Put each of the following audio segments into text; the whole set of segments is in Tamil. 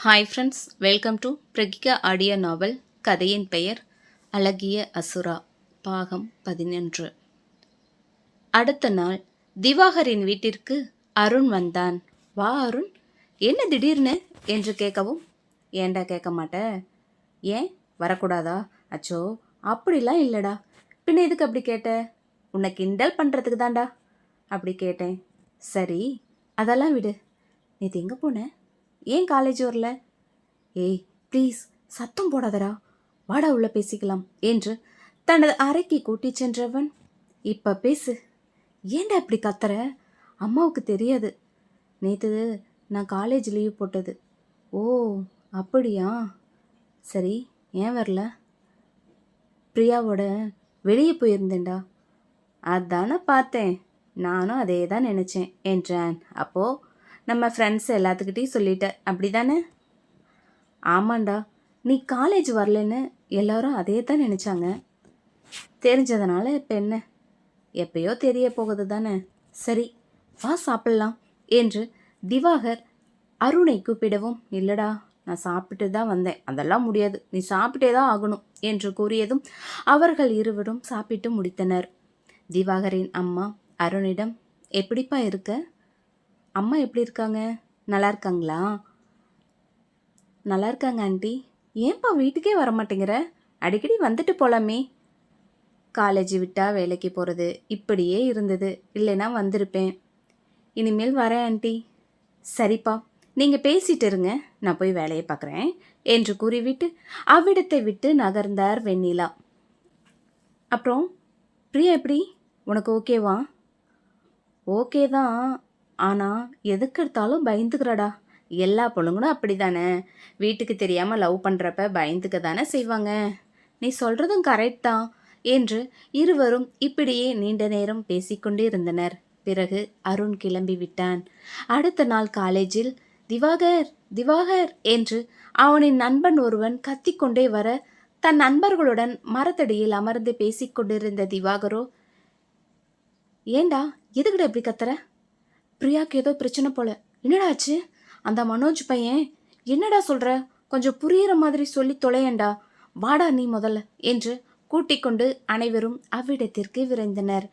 ஹாய் ஃப்ரெண்ட்ஸ், வெல்கம் டு பிரகிகா ஆடியோ நாவல். கதையின் பெயர் அழகிய அசுரா, பாகம் 11. அடுத்த நாள் திவாகரின் வீட்டிற்கு அருண் வந்தான். வா அருண், என்ன திடீர்னு என்று கேட்கவும், ஏண்டா கேட்க மாட்ட? ஏன் வரக்கூடாதா? அச்சோ, அப்படிலாம் இல்லைடா. பின்ன எதுக்கு அப்படி கேட்ட? உன்னை கிண்டல் பண்ணுறதுக்கு தான்டா அப்படி கேட்டேன். சரி, அதெல்லாம் விடு. நேற்று எங்கே போன? ஏன் காலேஜ் வரல? ஏய் ப்ளீஸ் சத்தம் போடாதடா, வாடா உள்ள பேசிக்கலாம் என்று தனது அறைக்கு கூட்டிச் சென்றவன், இப்போ பேசு. ஏண்டா இப்படி கத்துற? அம்மாவுக்கு தெரியாது நேற்று நான் காலேஜ் லீவ் போட்டது. ஓ அப்படியா, சரி ஏன் வரல? பிரியாவோட வெளியே போயிருந்தேன்டா. அதானே பார்த்தேன், நானும் அதே தான் நினச்சேன் என்றான். அப்போது நம்ம ஃப்ரெண்ட்ஸ் எல்லாத்துக்கிட்டையும் சொல்லிட்ட அப்படி தானே? ஆமாண்டா, நீ காலேஜ் வரலன்னு எல்லாரும் அதே தான் நினச்சாங்க. தெரிஞ்சதுனால இப்போ என்ன, எப்பயோ தெரிய போகுது தானே. சரி வா சாப்பிட்லாம் என்று திவாகர் அருணை கூப்பிடவும், இல்லைடா நான் சாப்பிட்டு தான் வந்தேன், அதெல்லாம் முடியாது, நீ சாப்பிட்டே தான் ஆகணும் என்று கூறியதும் அவர்கள் இருவரும் சாப்பிட்டு முடித்தனர். திவாகரின் அம்மா அருணிடம், எப்படிப்பா இருக்க? அம்மா எப்படி இருக்காங்க? நல்லா இருக்காங்களா? நல்லா இருக்காங்க ஆண்டி. ஏன்பா வீட்டுக்கே வர மாட்டேங்கிற? அடிக்கடி வந்துட்டு போகலாமே. காலேஜ் விட்டால் வேலைக்கு போகிறது இப்படியே இருந்தது, இல்லைன்னா வந்திருப்பேன். இனிமேல் வரேன் ஆண்டி. சரிப்பா, நீங்கள் பேசிட்டு இருங்க, நான் போய் வேலையை பார்க்குறேன் என்று கூறிவிட்டு அவ்விடத்தை விட்டு நகர்ந்தார் வெண்ணிலா. அப்புறம் பிரியா எப்படி, உனக்கு ஓகேவா? ஓகே தான், ஆனால் எதுக்கு எடுத்தாலும் பயந்துக்கிறடா. எல்லா பொண்ணுங்களும் அப்படி தானே, வீட்டுக்கு தெரியாமல் லவ் பண்ணுறப்ப பயந்துக்க தானே செய்வாங்க. நீ சொல்கிறதும் கரெக்ட் தான் என்று இருவரும் இப்படியே நீண்ட நேரம் பேசிக்கொண்டே இருந்தனர். பிறகு அருண் கிளம்பி விட்டான். அடுத்த நாள் காலேஜில் திவாகர் திவாகர் என்று அவனின் நண்பன் ஒருவன் கத்திக்கொண்டே வர, தன் நண்பர்களுடன் மரத்தடியில் அமர்ந்து பேசிக்கொண்டிருந்த திவாகரோ, ஏண்டா எதுக்கிட்ட எப்படி கத்துற? பிரியாக்கு ஏதோ பிரச்சனை போல, என்னடா ஆச்சு? அந்த மனோஜ் பையன் என்னடா சொல்கிற? கொஞ்சம் புரிகிற மாதிரி சொல்லி தொலையண்டா, வாடா நீ முதல்ல என்று கூட்டிக் கொண்டு அனைவரும் அவ்விடத்திற்கு விரைந்தனர்.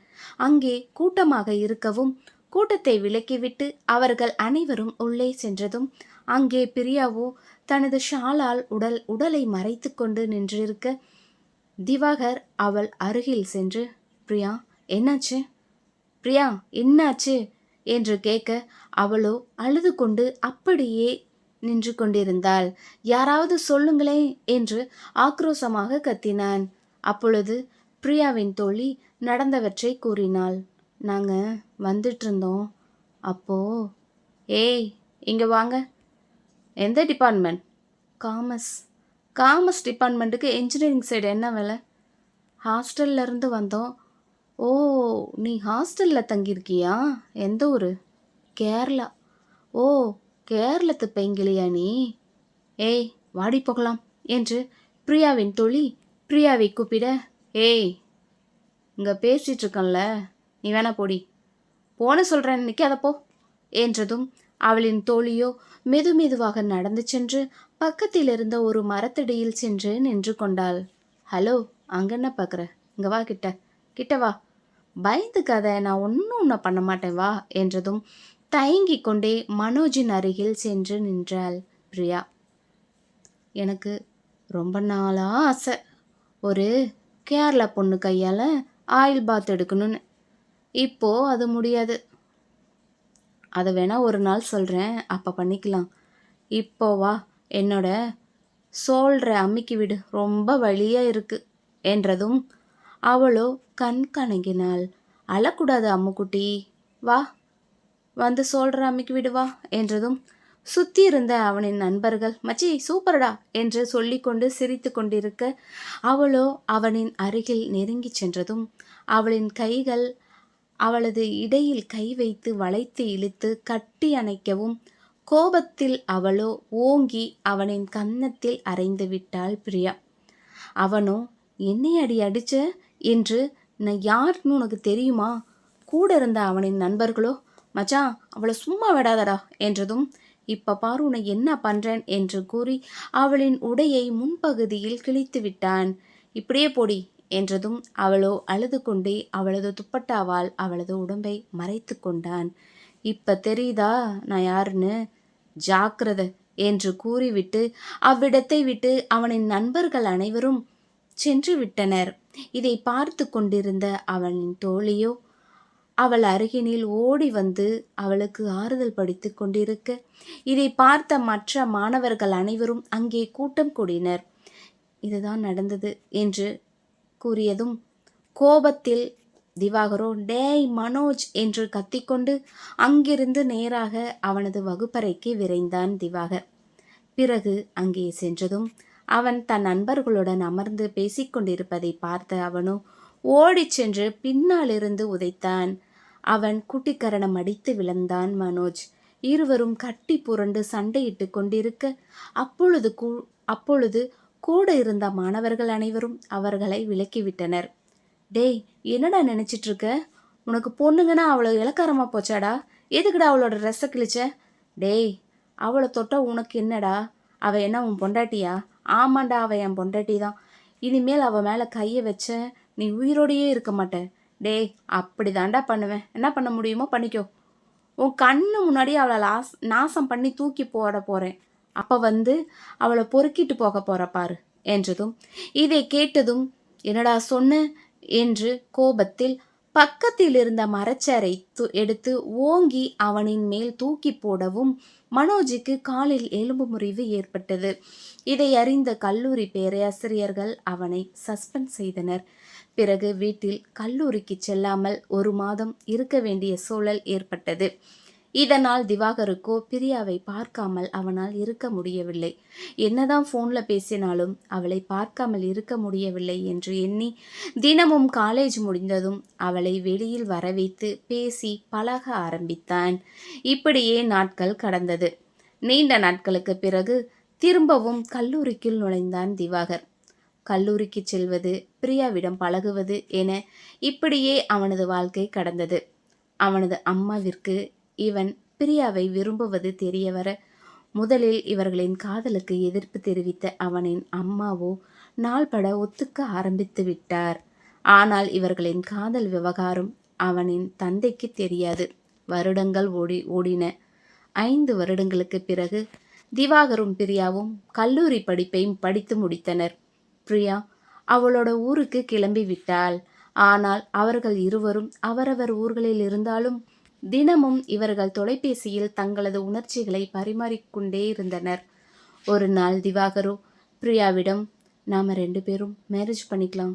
அங்கே கூட்டமாக இருக்கவும் கூட்டத்தை விலக்கிவிட்டு அவர்கள் அனைவரும் உள்ளே சென்றதும் அங்கே பிரியாவோ தனது ஷாலால் உடலை மறைத்து கொண்டு நின்றிருக்க, திவாகர் அவள் அருகில் சென்று, பிரியா என்னாச்சு? பிரியா என்னாச்சு என்று கேட்க, அவளோ அழுது கொண்டு அப்படியே நின்று கொண்டிருந்தாள். யாராவது சொல்லுங்களே என்று ஆக்ரோஷமாக கத்தினான். அப்பொழுது பிரியாவின் தோழி நடந்தவற்றை கூறினாள். நாங்கள் வந்துட்டு இருந்தோம், அப்போ ஏய் இங்கே வாங்க. எந்த டிபார்ட்மெண்ட்? காமர்ஸ். காமர்ஸ் டிபார்ட்மெண்ட்டுக்கு இன்ஜினியரிங் சைடு என்ன வேலை? ஹாஸ்டல்ல இருந்து வந்தோம். ஓ, நீ ஹாஸ்டலில் தங்கியிருக்கியா? எந்த ஊர்? கேரளா. ஓ, கேரளத்து பைங்கிலியா நீ? ஏய் வாடி போகலாம் என்று பிரியாவின் தோழி பிரியாவை கூப்பிட, ஏய் இங்கே பேசிகிட்டு இருக்கன்ல, நீ வேணா போடி. போன சொல்கிறேன், நிற்காதப்போ என்றதும் அவளின் தோழியோ மெதுவாக நடந்து சென்று பக்கத்தில் இருந்த ஒரு மரத்தடியில் சென்று நின்று கொண்டாள். ஹலோ, அங்கே என்ன பார்க்குற? இங்கே வா, கிட்ட வா. பயந்துக்காத, நான் ஒன்றும் உன்னை பண்ண மாட்டேன் வா என்றதும் தயங்கி கொண்டே மனோஜின் அருகில் சென்று நின்றாள் பிரியா. எனக்கு ரொம்ப நாளாக ஆசை, ஒரு கேரளா பொண்ணு கையால் ஆயில் பாத் எடுக்கணும்னு. இப்போது அது முடியாது. அதை வேணா ஒரு நாள் சொல்கிறேன், அப்போ பண்ணிக்கலாம். இப்போ வா, என்னோட சோல்ற அம்மிக்கு விடு, ரொம்ப வலியாக இருக்கு என்றதும் அவளோ கண் கணங்கினாள். அழக்கூடாது அம்முக்குட்டி, வா வந்து சொல்கிற அம்மிக்கு விடுவா என்றதும் சுற்றி இருந்த அவனின் நண்பர்கள், மச்சி சூப்பர்டா என்று சொல்லிக்கொண்டு சிரித்து கொண்டிருக்க, அவளோ அவனின் அருகில் நெருங்கி சென்றதும் அவளின் கைகள் அவளது இடையில் கை வைத்து வளைத்து இழுத்து கட்டி அணைக்கவும், கோபத்தில் அவளோ ஓங்கி அவனின் கன்னத்தில் அறைந்து விட்டாள் பிரியா. அவனோ, என்னை அடிச்ச என்று நான் யாருன்னு உனக்கு தெரியுமா? கூட இருந்த அவனின் நண்பர்களோ, மச்சான் அவளை சும்மா விடாதடா என்றதும் இப்ப பாரு உன்னை என்ன பண்றேன் என்று கூறி அவளின் உடையை முன்பகுதியில் கிழித்து விட்டான். இப்படியே போடி என்றதும் அவளோ அழுது கொண்டே அவளது துப்பட்டாவால் அவளது உடம்பை மறைத்து கொண்டான். இப்ப தெரியுதா நான் யாருன்னு? ஜாக்கிரத என்று கூறிவிட்டு அவ்விடத்தை விட்டு அவனின் நண்பர்கள் அனைவரும் சென்று விட்டனர். இதை பார்த்து கொண்டிருந்த அவனின் தோழியோ அவள் அருகினில் ஓடி வந்து அவளுக்கு ஆறுதல் படித்து கொண்டிருக்க, இதை பார்த்த மற்ற மாணவர்கள் அனைவரும் அங்கே கூட்டம் கூடினர். இதுதான் நடந்தது என்று கூறியதும் கோபத்தில் திவாகரோ டேய் மனோஜ் என்று கத்திக்கொண்டு அங்கிருந்து நேராக அவனது வகுப்பறைக்கு விரைந்தான் திவாகர். பிறகு அங்கே சென்றதும் அவன் தன் நண்பர்களுடன் அமர்ந்து பேசிக்கொண்டிருப்பதை பார்த்த அவனோ ஓடிச் சென்று பின்னாலிருந்து உதைத்தான். அவன் குட்டிக்கரணம் அடித்து விழுந்தான் மனோஜ். இருவரும் கட்டி புரண்டு சண்டையிட்டு கொண்டிருக்க அப்பொழுது கூட இருந்த மாணவர்கள் அனைவரும் அவர்களை விலக்கிவிட்டனர். டேய் என்னடா நினைச்சிட்டு இருக்க? உனக்கு பொண்ணுங்கன்னா அவ்வளோ இலக்காரமா போச்சாடா? எதுக்குடா அவளோட ட்ரெஸ்ஸை கிழிச்ச? டேய் அவளை தொட்ட உனக்கு என்னடா? அவ என்ன உன் பொண்டாட்டியா? ஆமாண்டா அவ என் பொண்டாட்டி தான். இனிமேல் அவ மேலே கையை வச்ச நீ உயிரோடையே இருக்க மாட்ட. டேய் அப்படி தாண்டா பண்ணுவேன். என்ன பண்ண முடியுமோ பண்ணிக்கோ. உன் கண்ணு முன்னாடி அவளை நாசம் பண்ணி தூக்கி போட போகிறேன். அப்போ வந்து அவளை பொறுக்கிட்டு போக போகிற பாரு என்றதும் இதை கேட்டதும் என்னடா சொன்ன என்று கோபத்தில் பக்கத்தில் இருந்த மரச்சரை எடுத்து ஓங்கி அவனின் மேல் தூக்கி போடவும் மனோஜுக்கு காலில் எலும்பு முறிவு ஏற்பட்டது. இதை அறிந்த கல்லூரி பேராசிரியர்கள் அவனை சஸ்பெண்ட் செய்தனர். பிறகு வீட்டில் கல்லூரிக்கு செல்லாமல் 1 மாதம் இருக்க வேண்டிய சூழல் ஏற்பட்டது. இதனால் திவாகருக்கோ பிரியாவை பார்க்காமல் அவனால் இருக்க முடியவில்லை. என்னதான் ஃபோனில் பேசினாலும் அவளை பார்க்காமல் இருக்க முடியவில்லை என்று எண்ணி தினமும் காலேஜ் முடிந்ததும் அவளை வெளியில் வரவைத்து பேசி பழக ஆரம்பித்தான். இப்படியே நாட்கள் கடந்தது. நீண்ட நாட்களுக்கு பிறகு திரும்பவும் கல்லூரிக்குள் நுழைந்தான் திவாகர். கல்லூரிக்கு செல்வது, பிரியாவிடம் பழகுவது என இப்படியே அவனது வாழ்க்கை கடந்தது. அவனது அம்மாவிற்கு இவன் பிரியாவை விரும்புவது தெரியவர முதலில் இவர்களின் காதலுக்கு எதிர்ப்பு தெரிவித்த அவனின் அம்மாவோ நாள்பட ஒத்துக்க ஆரம்பித்து விட்டார். ஆனால் இவர்களின் காதல் விவகாரம் அவனின் தந்தைக்கு தெரியாது. வருடங்கள் ஓடின. 5 வருடங்களுக்கு பிறகு திவாகரும் பிரியாவும் கல்லூரி படிப்பையும் படித்து முடித்தனர். பிரியா அவளோட ஊருக்கு கிளம்பி விட்டாள். ஆனால் அவர்கள் இருவரும் அவரவர் ஊர்களில் இருந்தாலும் தினமும் இவர்கள் தொலைபேசியில் தங்களது உணர்ச்சிகளை பரிமாறிக்கொண்டே இருந்தனர். ஒரு நாள் திவாகரோ பிரியாவிடம் நாம் 2 பேரும் மேரேஜ் பண்ணிக்கலாம்,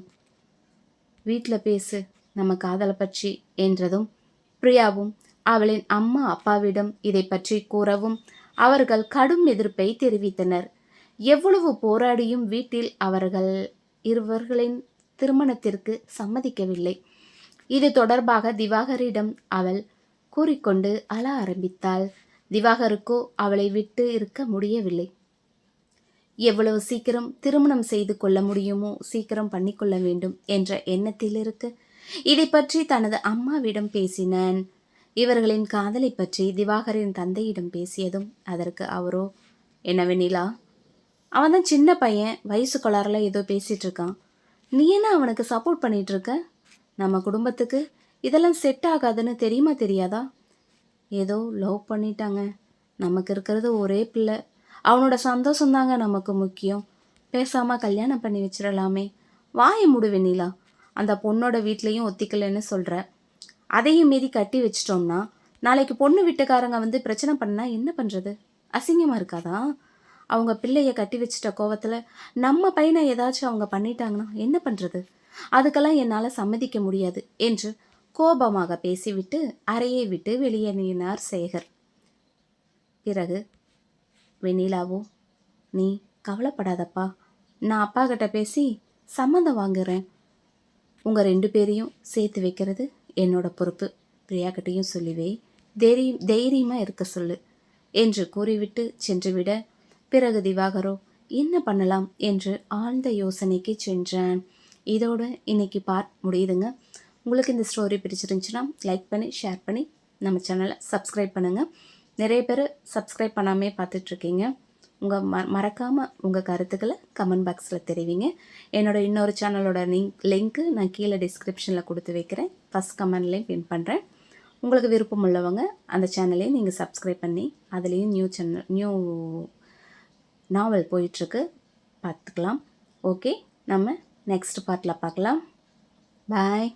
வீட்டில் பேசு நம்ம காதலை பற்றி என்றதும் பிரியாவும் அவளின் அம்மா அப்பாவிடம் இதை பற்றி கூறவும் அவர்கள் கடும் எதிர்ப்பை தெரிவித்தனர். எவ்வளவு போராடியும் வீட்டில் அவர்கள் இருவர்களின் திருமணத்திற்கு சம்மதிக்கவில்லை. இது தொடர்பாக திவாகரிடம் அவள் கூறிக்கொண்டு அழ ஆரம்பித்தாள். திவாகருக்கோ அவளை விட்டு இருக்க முடியவில்லை. எவ்வளவு சீக்கிரம் திருமணம் செய்து கொள்ள முடியுமோ சீக்கிரம் பண்ணிக்கொள்ள வேண்டும் என்ற எண்ணத்தில் இருக்கு. இதை பற்றி தனது அம்மாவிடம் பேசினான். இவர்களின் காதலை பற்றி திவாகரின் தந்தையிடம் பேசியதும் அதற்கு அவரோ என்ன வெண்ணிலா, அவன் தான் சின்ன பையன், வயசு கொள்ளாரில் ஏதோ பேசிகிட்டு இருக்கான், நீ என்ன அவனுக்கு சப்போர்ட் பண்ணிகிட்டு இருக்க? நம்ம குடும்பத்துக்கு இதெல்லாம் செட் ஆகாதுன்னு தெரியுமா தெரியாதா? ஏதோ லவ் பண்ணிட்டாங்க, நமக்கு இருக்கிறது ஒரே பிள்ளை, அவனோட சந்தோஷந்தாங்க நமக்கு முக்கியம், பேசாமல் கல்யாணம் பண்ணி வச்சிடலாமே. வாயை மூடு வெண்ணிலா, அந்த பொண்ணோட வீட்லேயும் ஒத்திக்கலைன்னு சொல்கிற, அதையும் மீறி கட்டி வச்சிட்டோம்னா நாளைக்கு பொண்ணு வீட்டுக்காரங்க வந்து பிரச்சனை பண்ணால் என்ன பண்ணுறது? அசிங்கமாக இருக்காதா? அவங்க பிள்ளைய கட்டி வச்சிட்ட கோவத்தில் நம்ம பையனை ஏதாச்சும் அவங்க பண்ணிட்டாங்கன்னா என்ன பண்ணுறது? அதுக்கெல்லாம் என்னால் சம்மதிக்க முடியாது என்று கோபமாக பேசிவிட்டு அறையை விட்டு வெளியேறினார் சேகர். பிறகு வெண்ணிலாவோ நீ கவலைப்படாதப்பா, நான் அப்பா கிட்ட பேசி சம்மந்தம் வாங்குறேன், உங்கள் 2 பேரையும் சேர்த்து வைக்கிறது என்னோட பொறுப்பு, பிரியா கிட்டையும் சொல்லிவே, தைரியமாக இருக்க சொல்லு என்று கூறிவிட்டு சென்றுவிட பிறகு திவாகரோ என்ன பண்ணலாம் என்று ஆழ்ந்த யோசனைக்கு சென்றான். இதோட இன்னைக்கு பார்ட் முடியுதுங்க. உங்களுக்கு இந்த ஸ்டோரி பிடிச்சிருந்துச்சுன்னா லைக் பண்ணி ஷேர் பண்ணி நம்ம சேனலை சப்ஸ்கிரைப் பண்ணுங்கள். நிறைய பேர் சப்ஸ்கிரைப் பண்ணாமே பார்த்துட்ருக்கீங்க. உங்கள் மறக்காமல் உங்கள் கருத்துக்களை கமெண்ட் பாக்ஸில் தெரிவிங்க. என்னோடய இன்னொரு சேனலோட லிங்க்கு நான் கீழே டிஸ்கிரிப்ஷனில் கொடுத்து வைக்கிறேன். ஃபஸ்ட் கமெண்ட்லேயும் பின் பண்ணுறேன். உங்களுக்கு விருப்பம் உள்ளவங்க அந்த சேனலையும் நீங்கள் சப்ஸ்கிரைப் பண்ணி அதுலேயும் நியூ நாவல் போயிட்டுருக்கு, பார்த்துக்கலாம். ஓகே, நம்ம நெக்ஸ்ட் பார்ட்டில் பார்க்கலாம். பாய்.